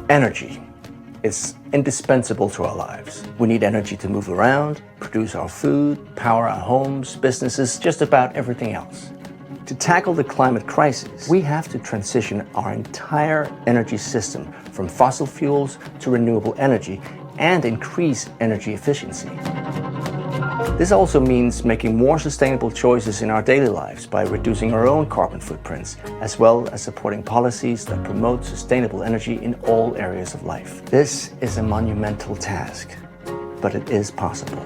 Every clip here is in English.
Energy is indispensable to our lives. We need energy to move around, produce our food, power our homes, businesses, just about everything else. To tackle the climate crisis, we have to transition our entire energy system from fossil fuels to renewable energy and increase energy efficiency. This also means making more sustainable choices in our daily lives by reducing our own carbon footprints, as well as supporting policies that promote sustainable energy in all areas of life. This is a monumental task, but it is possible.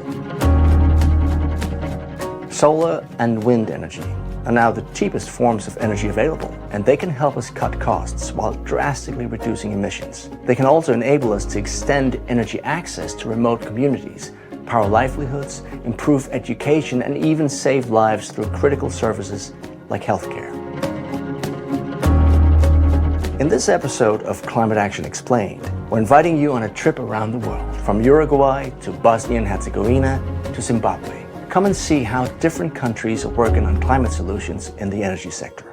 Solar and wind energy are now the cheapest forms of energy available, and they can help us cut costs while drastically reducing emissions. They can also enable us to extend energy access to remote communities, power livelihoods, improve education, and even save lives through critical services like healthcare. In this episode of Climate Action Explained, we're inviting you on a trip around the world, from Uruguay to Bosnia and Herzegovina to Zimbabwe. Come and see how different countries are working on climate solutions in the energy sector.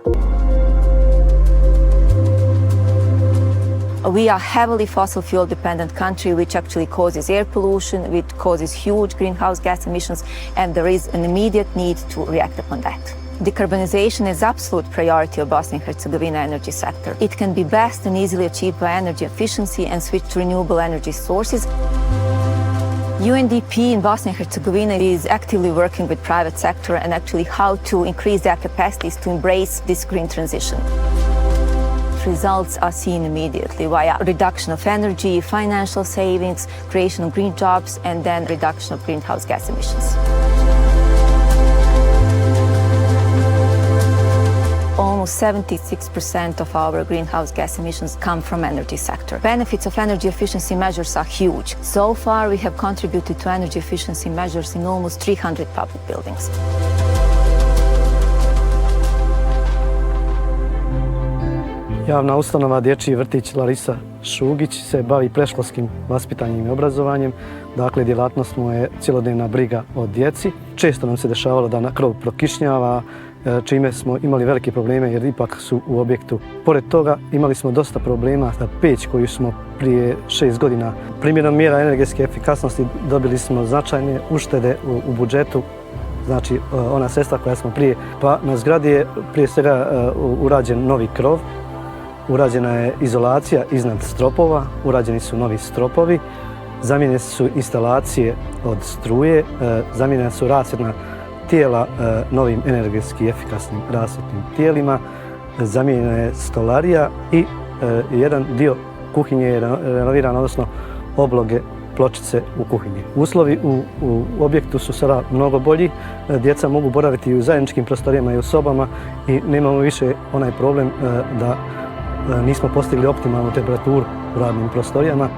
We are a heavily fossil fuel dependent country, which actually causes air pollution, which causes huge greenhouse gas emissions, and there is an immediate need to react upon that. Decarbonization is absolute priority of Bosnia and Herzegovina energy sector. It can be best and easily achieved by energy efficiency and switch to renewable energy sources. UNDP in Bosnia and Herzegovina is actively working with private sector and actually how to increase their capacities to embrace this green transition. Results are seen immediately via reduction of energy, financial savings, creation of green jobs, and then reduction of greenhouse gas emissions. Almost 76% of our greenhouse gas emissions come from energy sector. Benefits of energy efficiency measures are huge. So far, we have contributed to energy efficiency measures in almost 300 public buildings. Javna ustanova Dječji vrtić Larisa Šugić se bavi predškolskim vaspitanjem i obrazovanjem. Dakle, djelatnost mu je cjelodnevna briga o djeci. Često nam se dešavalo da na krov prokišnjava, čime smo imali velike probleme jer ipak su u objektu. Pored toga imali smo dosta problema sa peć koju smo prije 6 godina primjenom mjera energetske efikasnosti dobili smo značajne uštede u budžetu. Znači, ona sredstva koja smo prije, pa na zgradi je prije svega urađen novi krov. Urađena je izolacija iznad stropova, urađeni su novi stropovi, zamijenjene su instalacije od struje, zamijenjena su rasvjetna tijela novim energetski efikasnim rasvjetnim tijelima, zamijenjena je stolarija i jedan dio kuhinje je renoviran, odnosno obloge pločice u kuhinji. Uslovi u objektu su sada mnogo bolji, djeca mogu boraviti i u zajedničkim prostorijama i u sobama i nemamo više onaj problem da nismo postigli optimalnu temperaturu u radnim prostorijama.